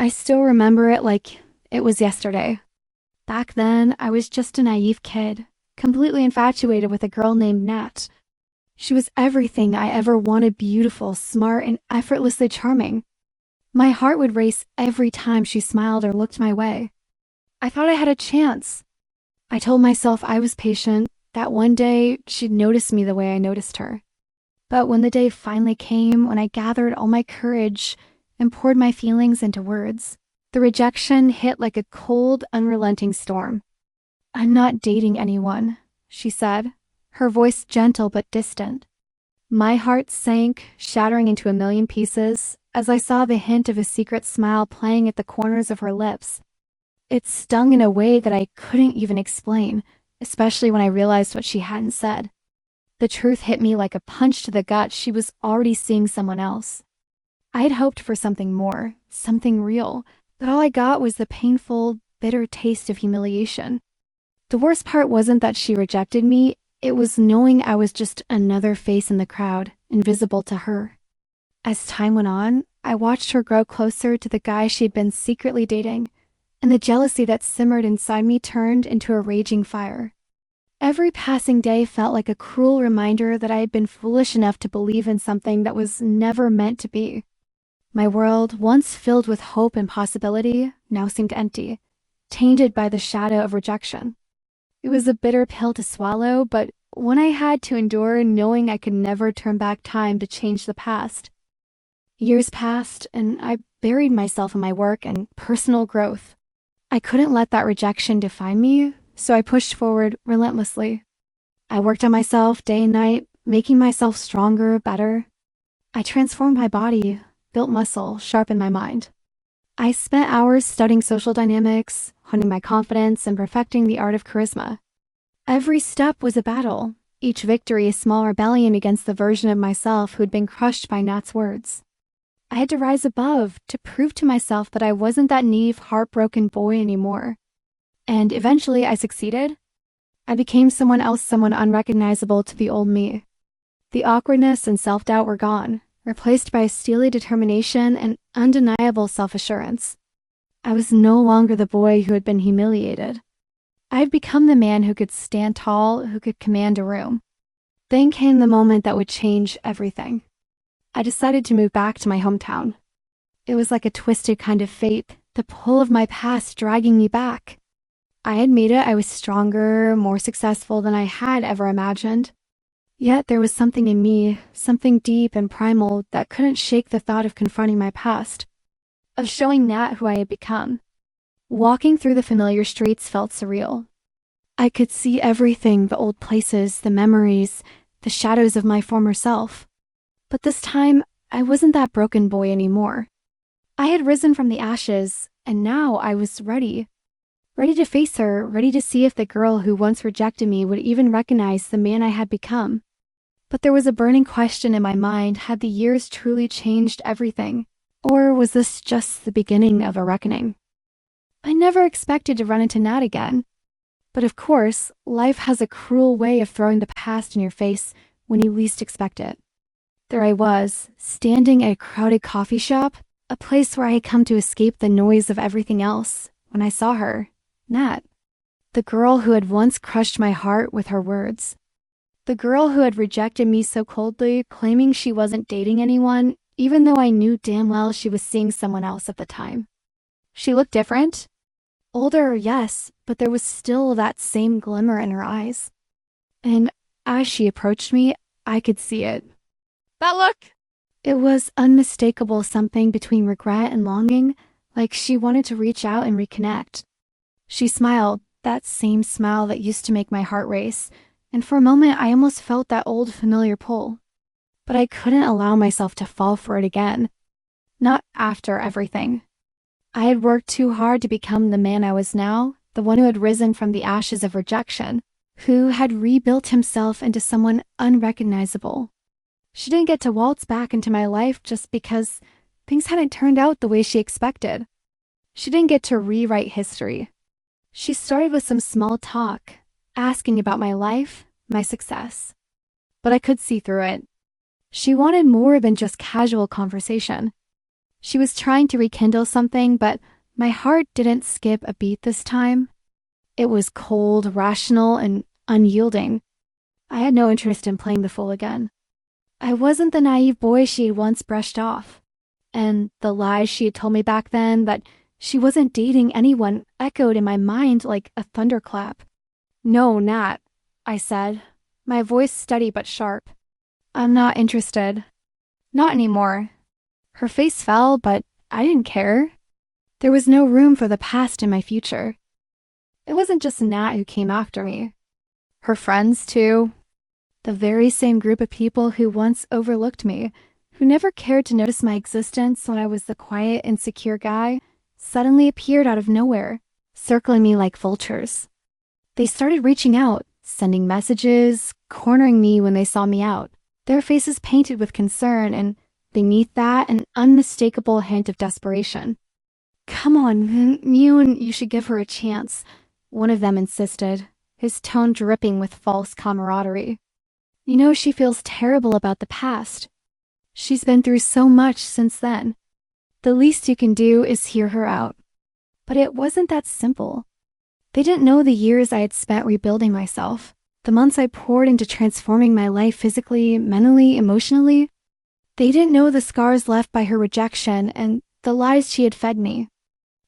I still remember it like it was yesterday. Back then, I was just a naive kid, completely infatuated with a girl named Nat. She was everything I ever wanted: beautiful, smart, and effortlessly charming. My heart would race every time she smiled or looked my way. I thought I had a chance. I told myself I was patient, that one day she'd notice me the way I noticed her. But when the day finally came, when I gathered all my courage and poured my feelings into words, the rejection hit like a cold, unrelenting storm. "I'm not dating anyone," she said, her voice gentle but distant. My heart sank, shattering into a million pieces, as I saw the hint of a secret smile playing at the corners of her lips. It stung in a way that I couldn't even explain, especially when I realized what she hadn't said. The truth hit me like a punch to the gut. She was already seeing someone else. I had hoped for something more, something real, but all I got was the painful, bitter taste of humiliation. The worst part wasn't that she rejected me, it was knowing I was just another face in the crowd, invisible to her. As time went on, I watched her grow closer to the guy she'd been secretly dating, and the jealousy that simmered inside me turned into a raging fire. Every passing day felt like a cruel reminder that I had been foolish enough to believe in something that was never meant to be. My world, once filled with hope and possibility, now seemed empty, tainted by the shadow of rejection. It was a bitter pill to swallow, but one I had to endure, knowing I could never turn back time to change the past. Years passed, and I buried myself in my work and personal growth. I couldn't let that rejection define me, so I pushed forward relentlessly. I worked on myself day and night, making myself stronger, better. I transformed my body, built muscle, sharpened my mind. I spent hours studying social dynamics, honing my confidence, and perfecting the art of charisma. Every step was a battle, each victory a small rebellion against the version of myself who had been crushed by Nat's words. I had to rise above, to prove to myself that I wasn't that naive, heartbroken boy anymore. And eventually I succeeded. I became someone else, someone unrecognizable to the old me. The awkwardness and self-doubt were gone, replaced by a steely determination and undeniable self-assurance. I was no longer the boy who had been humiliated. I had become the man who could stand tall, who could command a room. Then came the moment that would change everything. I decided to move back to my hometown. It was like a twisted kind of fate, the pull of my past dragging me back. I had made it. I was stronger, more successful than I had ever imagined. Yet there was something in me, something deep and primal, that couldn't shake the thought of confronting my past, of showing Nat who I had become. Walking through the familiar streets felt surreal. I could see everything: the old places, the memories, the shadows of my former self. But this time, I wasn't that broken boy anymore. I had risen from the ashes, and now I was ready. Ready to face her, ready to see if the girl who once rejected me would even recognize the man I had become. But there was a burning question in my mind: had the years truly changed everything? Or was this just the beginning of a reckoning? I never expected to run into Nat again. But of course, life has a cruel way of throwing the past in your face when you least expect it. There I was, standing at a crowded coffee shop, a place where I had come to escape the noise of everything else, when I saw her, Nat. The girl who had once crushed my heart with her words. The girl who had rejected me so coldly, claiming she wasn't dating anyone, even though I knew damn well she was seeing someone else at the time. She looked different. Older, yes, but there was still that same glimmer in her eyes. And as she approached me, I could see it. That look! It was unmistakable, something between regret and longing, like she wanted to reach out and reconnect. She smiled, that same smile that used to make my heart race, and for a moment I almost felt that old familiar pull. But I couldn't allow myself to fall for it again. Not after everything. I had worked too hard to become the man I was now, the one who had risen from the ashes of rejection, who had rebuilt himself into someone unrecognizable. She didn't get to waltz back into my life just because things hadn't turned out the way she expected. She didn't get to rewrite history. She started with some small talk, asking about my life, my success. But I could see through it. She wanted more than just casual conversation. She was trying to rekindle something, but my heart didn't skip a beat this time. It was cold, rational, and unyielding. I had no interest in playing the fool again. I wasn't the naive boy she had once brushed off. And the lies she had told me back then that she wasn't dating anyone echoed in my mind like a thunderclap. "No, Nat," I said, my voice steady but sharp. "I'm not interested. Not anymore." Her face fell, but I didn't care. There was no room for the past in my future. It wasn't just Nat who came after me. Her friends, too. The very same group of people who once overlooked me, who never cared to notice my existence when I was the quiet, insecure guy, suddenly appeared out of nowhere, circling me like vultures. They started reaching out, sending messages, cornering me when they saw me out, their faces painted with concern, and beneath that, an unmistakable hint of desperation. "Come on, you should give her a chance," one of them insisted, his tone dripping with false camaraderie. "You know she feels terrible about the past. She's been through so much since then. The least you can do is hear her out." But it wasn't that simple. They didn't know the years I had spent rebuilding myself, the months I poured into transforming my life physically, mentally, emotionally. They didn't know the scars left by her rejection and the lies she had fed me.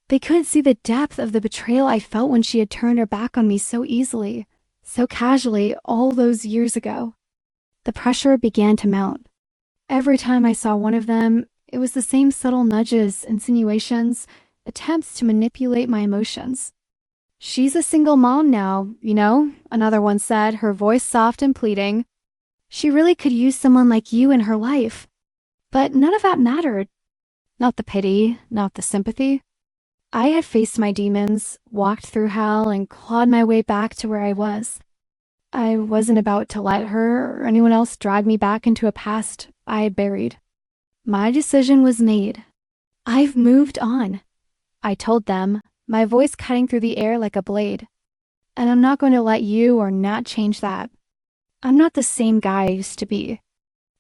They couldn't see the depth of the betrayal I felt when she had turned her back on me so easily, so casually, all those years ago. The pressure began to mount. Every time I saw one of them, it was the same subtle nudges, insinuations, attempts to manipulate my emotions. "She's a single mom now, you know," another one said, her voice soft and pleading. "She really could use someone like you in her life." But none of that mattered. Not the pity, not the sympathy. I had faced my demons, walked through hell, and clawed my way back to where I was. I wasn't about to let her or anyone else drag me back into a past I had buried. My decision was made. "I've moved on," I told them, my voice cutting through the air like a blade. "And I'm not going to let you or Nat change that. I'm not the same guy I used to be."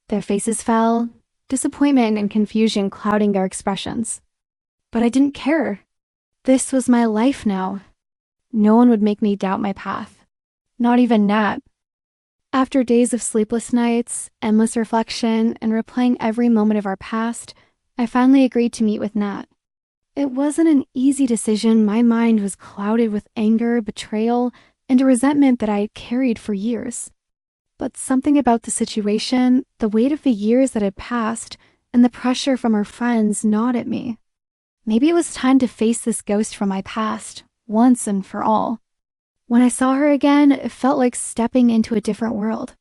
Their faces fell, disappointment and confusion clouding their expressions. But I didn't care. This was my life now. No one would make me doubt my path. Not even Nat. After days of sleepless nights, endless reflection, and replaying every moment of our past, I finally agreed to meet with Nat. It wasn't an easy decision. My mind was clouded with anger, betrayal, and a resentment that I had carried for years. But something about the situation, the weight of the years that had passed, and the pressure from her friends gnawed at me. Maybe it was time to face this ghost from my past, once and for all. When I saw her again, it felt like stepping into a different world.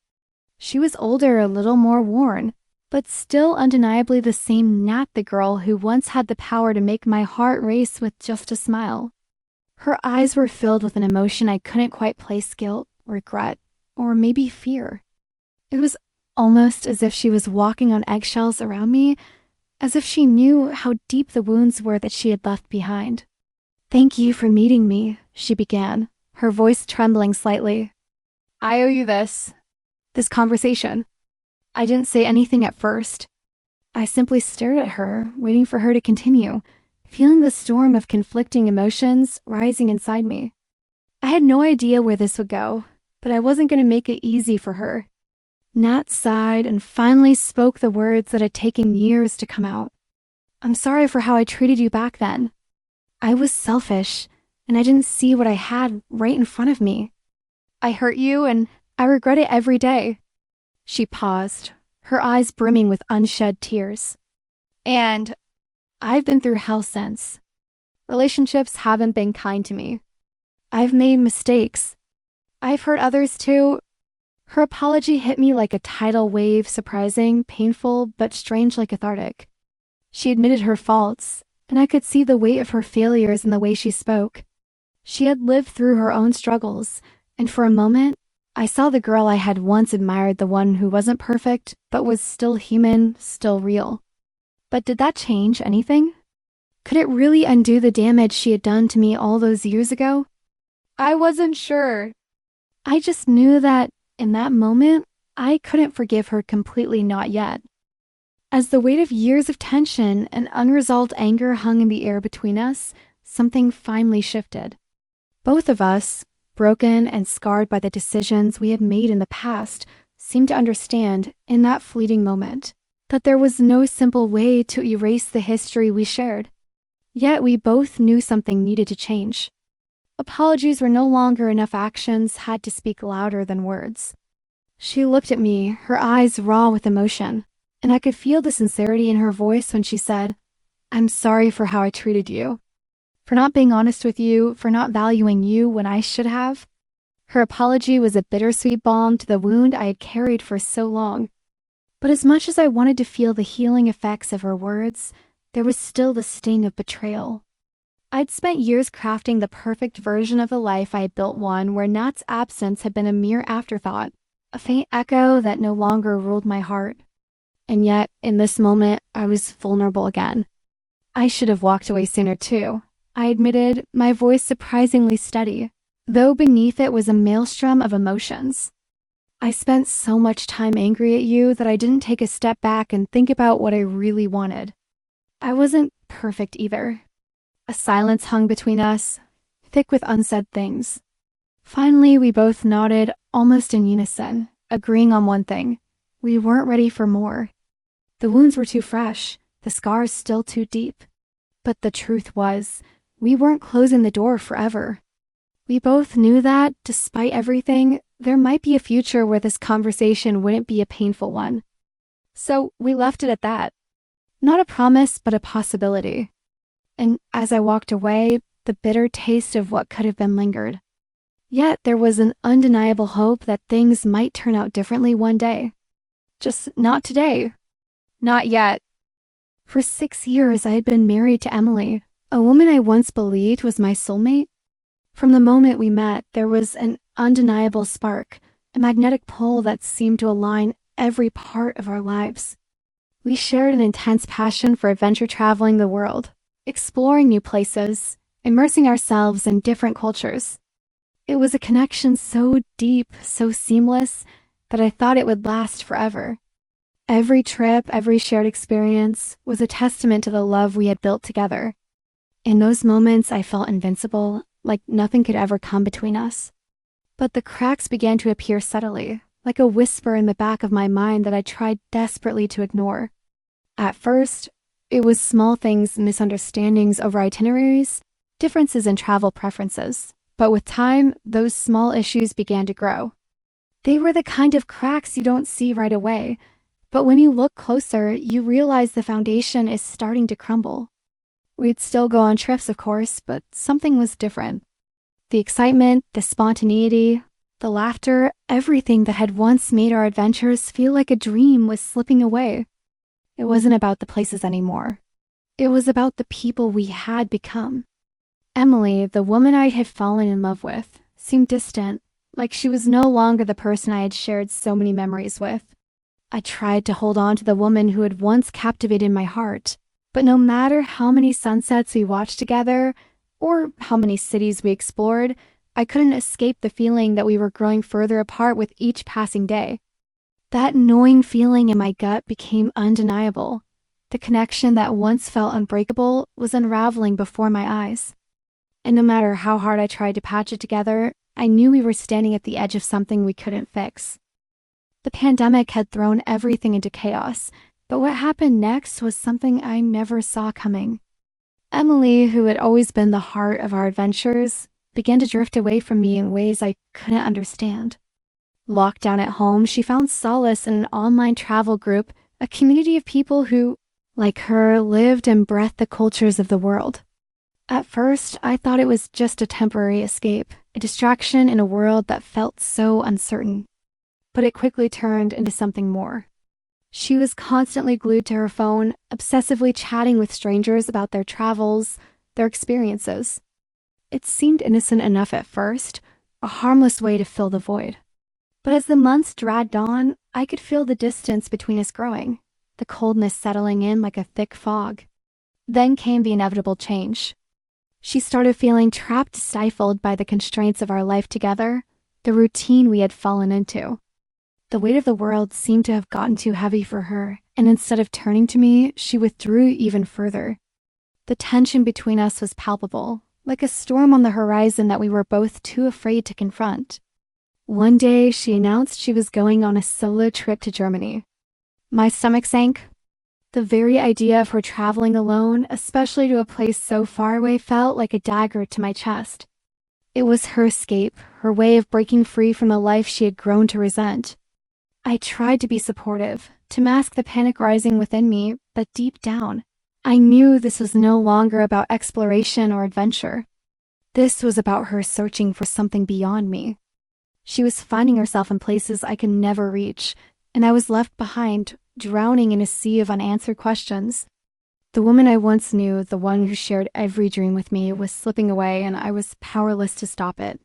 She was older, a little more worn, but still undeniably the same Nat, the girl who once had the power to make my heart race with just a smile. Her eyes were filled with an emotion I couldn't quite place: guilt, regret, or maybe fear. It was almost as if she was walking on eggshells around me, as if she knew how deep the wounds were that she had left behind. "Thank you for meeting me," she began, her voice trembling slightly. "I owe you this conversation." I didn't say anything at first. I simply stared at her, waiting for her to continue, feeling the storm of conflicting emotions rising inside me. I had no idea where this would go, but I wasn't going to make it easy for her. Nat sighed and finally spoke the words that had taken years to come out. "I'm sorry for how I treated you back then. I was selfish, and I didn't see what I had right in front of me. I hurt you, and I regret it every day." She paused, her eyes brimming with unshed tears. "And I've been through hell since. Relationships haven't been kind to me. I've made mistakes. I've hurt others too." Her apology hit me like a tidal wave, surprising, painful, but strangely cathartic. She admitted her faults, and I could see the weight of her failures in the way she spoke. She had lived through her own struggles, and for a moment, I saw the girl I had once admired, the one who wasn't perfect, but was still human, still real. But did that change anything? Could it really undo the damage she had done to me all those years ago? I wasn't sure. I just knew that, in that moment, I couldn't forgive her completely, not yet. As the weight of years of tension and unresolved anger hung in the air between us, something finally shifted. Both of us, broken and scarred by the decisions we had made in the past, seemed to understand, in that fleeting moment, that there was no simple way to erase the history we shared. Yet we both knew something needed to change. Apologies were no longer enough. Actions had to speak louder than words. She looked at me, her eyes raw with emotion, and I could feel the sincerity in her voice when she said, "I'm sorry for how I treated you. For not being honest with you, for not valuing you when I should have." Her apology was a bittersweet balm to the wound I had carried for so long. But as much as I wanted to feel the healing effects of her words, there was still the sting of betrayal. I'd spent years crafting the perfect version of the life I had built, one where Nat's absence had been a mere afterthought, a faint echo that no longer ruled my heart. And yet, in this moment, I was vulnerable again. I should have walked away sooner too, I admitted, my voice surprisingly steady, though beneath it was a maelstrom of emotions. I spent so much time angry at you that I didn't take a step back and think about what I really wanted. I wasn't perfect either. A silence hung between us, thick with unsaid things. Finally, we both nodded, almost in unison, agreeing on one thing. We weren't ready for more. The wounds were too fresh, the scars still too deep. But the truth was, we weren't closing the door forever. We both knew that, despite everything, there might be a future where this conversation wouldn't be a painful one. So we left it at that. Not a promise, but a possibility. And as I walked away, the bitter taste of what could have been lingered. Yet there was an undeniable hope that things might turn out differently one day. Just not today. Not yet. For 6 years, I had been married to Emily, a woman I once believed was my soulmate. From the moment we met, there was an undeniable spark, a magnetic pull that seemed to align every part of our lives. We shared an intense passion for adventure, traveling the world, exploring new places, immersing ourselves in different cultures. It was a connection so deep, so seamless, that I thought it would last forever. Every trip, every shared experience was a testament to the love we had built together. In those moments, I felt invincible, like nothing could ever come between us. But the cracks began to appear subtly, like a whisper in the back of my mind that I tried desperately to ignore. At first, it was small things, misunderstandings over itineraries, differences in travel preferences. But with time, those small issues began to grow. They were the kind of cracks you don't see right away, but when you look closer, you realize the foundation is starting to crumble. We'd still go on trips, of course, but something was different. The excitement, the spontaneity, the laughter, everything that had once made our adventures feel like a dream was slipping away. It wasn't about the places anymore. It was about the people we had become. Emily, the woman I had fallen in love with, seemed distant, like she was no longer the person I had shared so many memories with. I tried to hold on to the woman who had once captivated my heart, but no matter how many sunsets we watched together, or how many cities we explored, I couldn't escape the feeling that we were growing further apart with each passing day. That gnawing feeling in my gut became undeniable. The connection that once felt unbreakable was unraveling before my eyes. And no matter how hard I tried to patch it together, I knew we were standing at the edge of something we couldn't fix. The pandemic had thrown everything into chaos, but what happened next was something I never saw coming. Emily, who had always been the heart of our adventures, began to drift away from me in ways I couldn't understand. Locked down at home, she found solace in an online travel group, a community of people who, like her, lived and breathed the cultures of the world. At first, I thought it was just a temporary escape, a distraction in a world that felt so uncertain. But it quickly turned into something more. She was constantly glued to her phone, obsessively chatting with strangers about their travels, their experiences. It seemed innocent enough at first, a harmless way to fill the void. But as the months dragged on, I could feel the distance between us growing, the coldness settling in like a thick fog. Then came the inevitable change. She started feeling trapped, stifled by the constraints of our life together, the routine we had fallen into. The weight of the world seemed to have gotten too heavy for her, and instead of turning to me, she withdrew even further. The tension between us was palpable, like a storm on the horizon that we were both too afraid to confront. One day, she announced she was going on a solo trip to Germany. My stomach sank. The very idea of her traveling alone, especially to a place so far away, felt like a dagger to my chest. It was her escape, her way of breaking free from the life she had grown to resent. I tried to be supportive, to mask the panic rising within me, but deep down, I knew this was no longer about exploration or adventure. This was about her searching for something beyond me. She was finding herself in places I could never reach, and I was left behind, drowning in a sea of unanswered questions. The woman I once knew, the one who shared every dream with me, was slipping away, and I was powerless to stop it.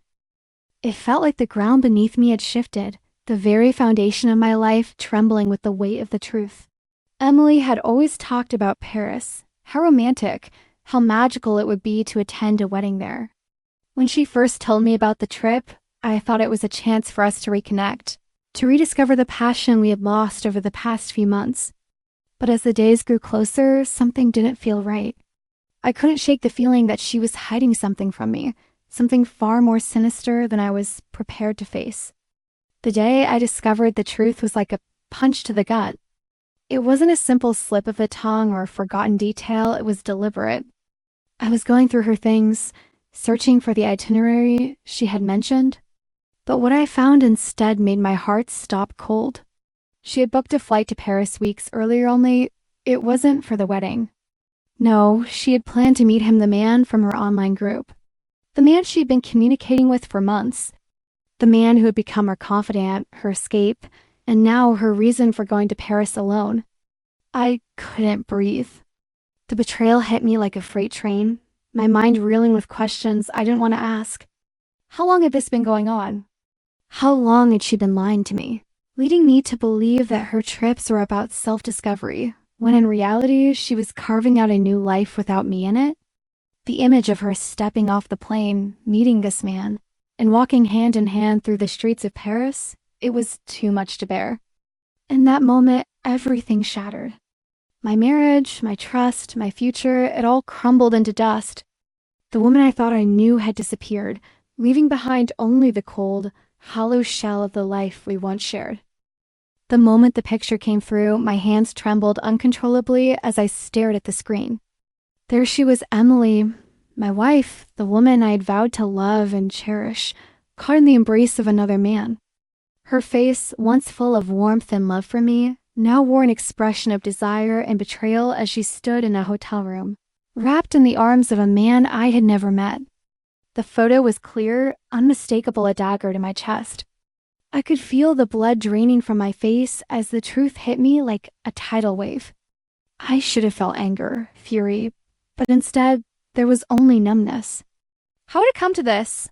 It felt like the ground beneath me had shifted, the very foundation of my life trembling with the weight of the truth. Emily had always talked about Paris, how romantic, how magical it would be to attend a wedding there. When she first told me about the trip, I thought it was a chance for us to reconnect, to rediscover the passion we had lost over the past few months. But as the days grew closer, something didn't feel right. I couldn't shake the feeling that she was hiding something from me, something far more sinister than I was prepared to face. The day I discovered the truth was like a punch to the gut. It wasn't a simple slip of the tongue or a forgotten detail, it was deliberate. I was going through her things, searching for the itinerary she had mentioned, but what I found instead made my heart stop cold. She had booked a flight to Paris weeks earlier, only it wasn't for the wedding. No, she had planned to meet him, the man from her online group. The man she had been communicating with for months. The man who had become her confidant, her escape, and now her reason for going to Paris alone. I couldn't breathe. The betrayal hit me like a freight train, my mind reeling with questions I didn't want to ask. How long had this been going on? How long had she been lying to me, leading me to believe that her trips were about self-discovery, when in reality she was carving out a new life without me in it? The image of her stepping off the plane, meeting this man, and walking hand in hand through the streets of Paris, it was too much to bear. In that moment, everything shattered. My marriage, my trust, my future, it all crumbled into dust. The woman I thought I knew had disappeared, leaving behind only the cold, hollow shell of the life we once shared. The moment the picture came through, my hands trembled uncontrollably as I stared at the screen. There she was, Emily, my wife, the woman I had vowed to love and cherish, caught in the embrace of another man. Her face, once full of warmth and love for me, now wore an expression of desire and betrayal as she stood in a hotel room, wrapped in the arms of a man I had never met. The photo was clear, unmistakable, a dagger to my chest. I could feel the blood draining from my face as the truth hit me like a tidal wave. I should have felt anger, fury, but instead, there was only numbness. How had it come to this?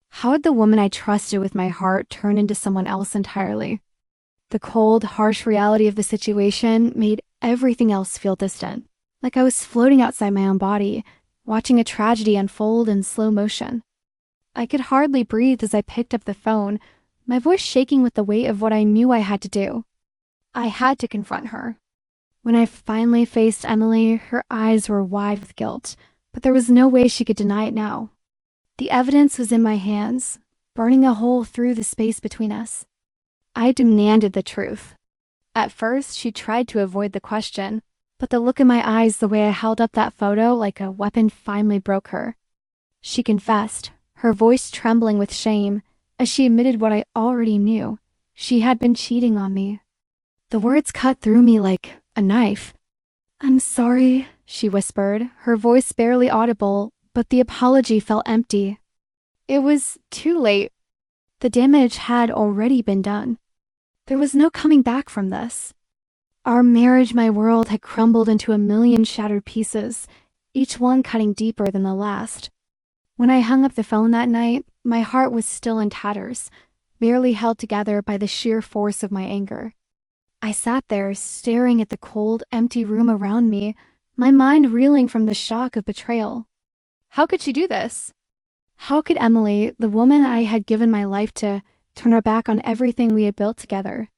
How had the woman I trusted with my heart turned into someone else entirely? The cold, harsh reality of the situation made everything else feel distant, like I was floating outside my own body, watching a tragedy unfold in slow motion. I could hardly breathe as I picked up the phone, my voice shaking with the weight of what I knew I had to do. I had to confront her. When I finally faced Emily, her eyes were wide with guilt, but there was no way she could deny it now. The evidence was in my hands, burning a hole through the space between us. I demanded the truth. At first, she tried to avoid the question, but the look in my eyes, the way I held up that photo like a weapon, finally broke her. She confessed, her voice trembling with shame, as she admitted what I already knew. She had been cheating on me. The words cut through me like a knife. "I'm sorry," she whispered, her voice barely audible, but the apology felt empty. It was too late. The damage had already been done. There was no coming back from this. Our marriage, my world, had crumbled into a million shattered pieces, each one cutting deeper than the last. When I hung up the phone that night, my heart was still in tatters, barely held together by the sheer force of my anger. I sat there, staring at the cold, empty room around me, my mind reeling from the shock of betrayal. How could she do this? How could Emily, the woman I had given my life to, turn her back on everything we had built together?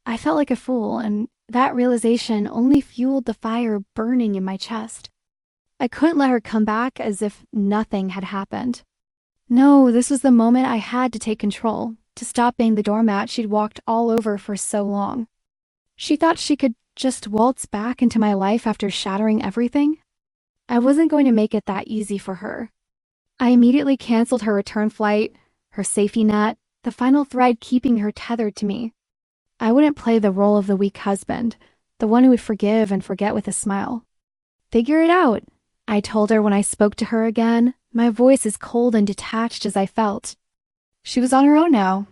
I felt like a fool, and That realization only fueled the fire burning in my chest. I couldn't let her come back as if nothing had happened. No, this was the moment I had to take control, to stop being the doormat she'd walked all over for so long. She thought she could just waltz back into my life after shattering everything. I wasn't going to make it that easy for her. I immediately canceled her return flight, her safety net, the final thread keeping her tethered to me. I wouldn't play the role of the weak husband, the one who would forgive and forget with a smile. Figure it out, I told her when I spoke to her again, my voice as cold and detached as I felt. She was on her own now.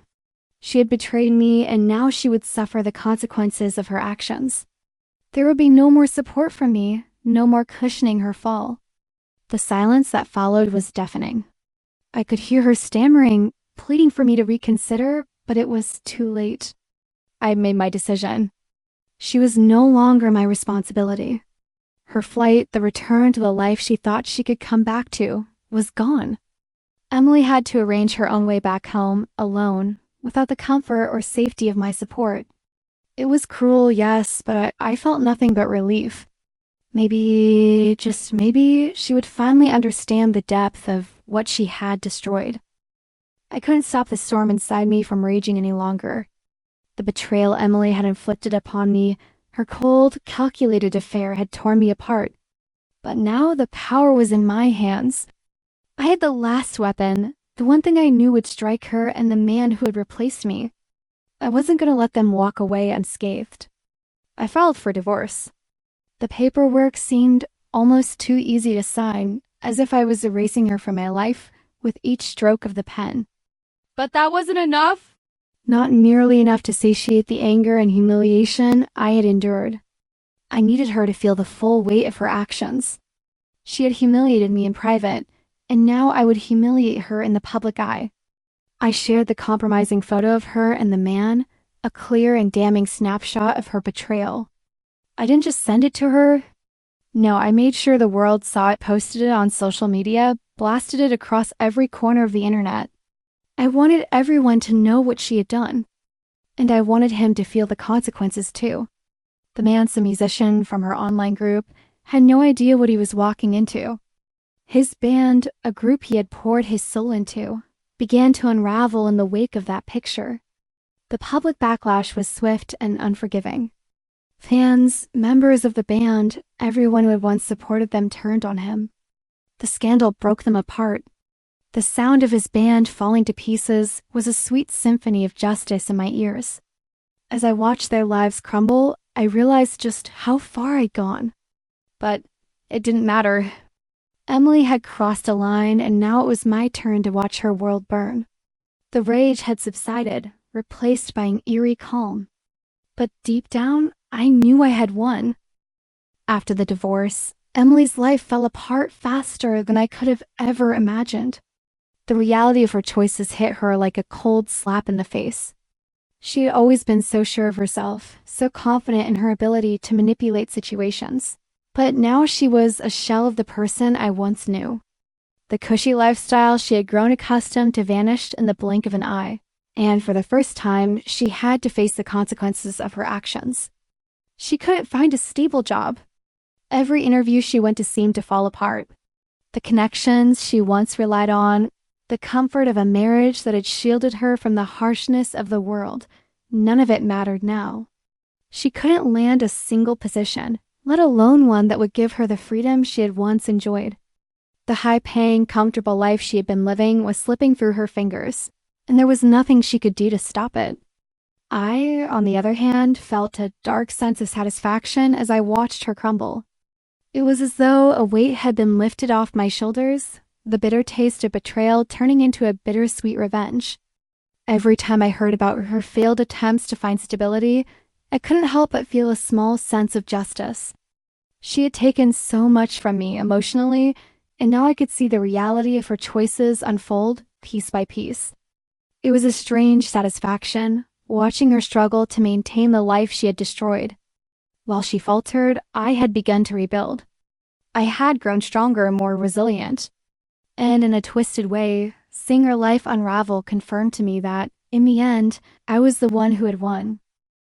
She had betrayed me, and now she would suffer the consequences of her actions. There would be no more support from me, no more cushioning her fall. The silence that followed was deafening. I could hear her stammering, pleading for me to reconsider, but it was too late. I had made my decision. She was no longer my responsibility. Her flight, the return to the life she thought she could come back to, was gone. Emily had to arrange her own way back home, alone, without the comfort or safety of my support. It was cruel, yes, but I felt nothing but relief. Maybe, just maybe, she would finally understand the depth of what she had destroyed. I couldn't stop the storm inside me from raging any longer. The betrayal Emily had inflicted upon me, her cold, calculated affair had torn me apart. But now the power was in my hands. I had the last weapon, the one thing I knew would strike her and the man who had replaced me. I wasn't going to let them walk away unscathed. I filed for divorce. The paperwork seemed almost too easy to sign, as if I was erasing her from my life with each stroke of the pen. But that wasn't enough. Not nearly enough to satiate the anger and humiliation I had endured. I needed her to feel the full weight of her actions. She had humiliated me in private, and now I would humiliate her in the public eye. I shared the compromising photo of her and the man, a clear and damning snapshot of her betrayal. I didn't just send it to her. No, I made sure the world saw it, posted it on social media, blasted it across every corner of the internet. I wanted everyone to know what she had done. And I wanted him to feel the consequences too. The man's a musician from her online group, had no idea what he was walking into. His band, a group he had poured his soul into, began to unravel in the wake of that picture. The public backlash was swift and unforgiving. Fans, members of the band, everyone who had once supported them turned on him. The scandal broke them apart. The sound of his band falling to pieces was a sweet symphony of justice in my ears. As I watched their lives crumble, I realized just how far I'd gone. But it didn't matter. Emily had crossed a line, and now it was my turn to watch her world burn. The rage had subsided, replaced by an eerie calm. But deep down, I knew I had won. After the divorce, Emily's life fell apart faster than I could have ever imagined. The reality of her choices hit her like a cold slap in the face. She had always been so sure of herself, so confident in her ability to manipulate situations. But now she was a shell of the person I once knew. The cushy lifestyle she had grown accustomed to vanished in the blink of an eye, and for the first time, she had to face the consequences of her actions. She couldn't find a stable job. Every interview she went to seemed to fall apart. The connections she once relied on, the comfort of a marriage that had shielded her from the harshness of the world, none of it mattered now. She couldn't land a single position, let alone one that would give her the freedom she had once enjoyed. The high-paying, comfortable life she had been living was slipping through her fingers, and there was nothing she could do to stop it. I, on the other hand, felt a dark sense of satisfaction as I watched her crumble. It was as though a weight had been lifted off my shoulders, the bitter taste of betrayal turning into a bittersweet revenge. Every time I heard about her failed attempts to find stability, I couldn't help but feel a small sense of justice. She had taken so much from me emotionally, and now I could see the reality of her choices unfold piece by piece. It was a strange satisfaction, watching her struggle to maintain the life she had destroyed. While she faltered, I had begun to rebuild. I had grown stronger and more resilient. And in a twisted way, seeing her life unravel confirmed to me that, in the end, I was the one who had won.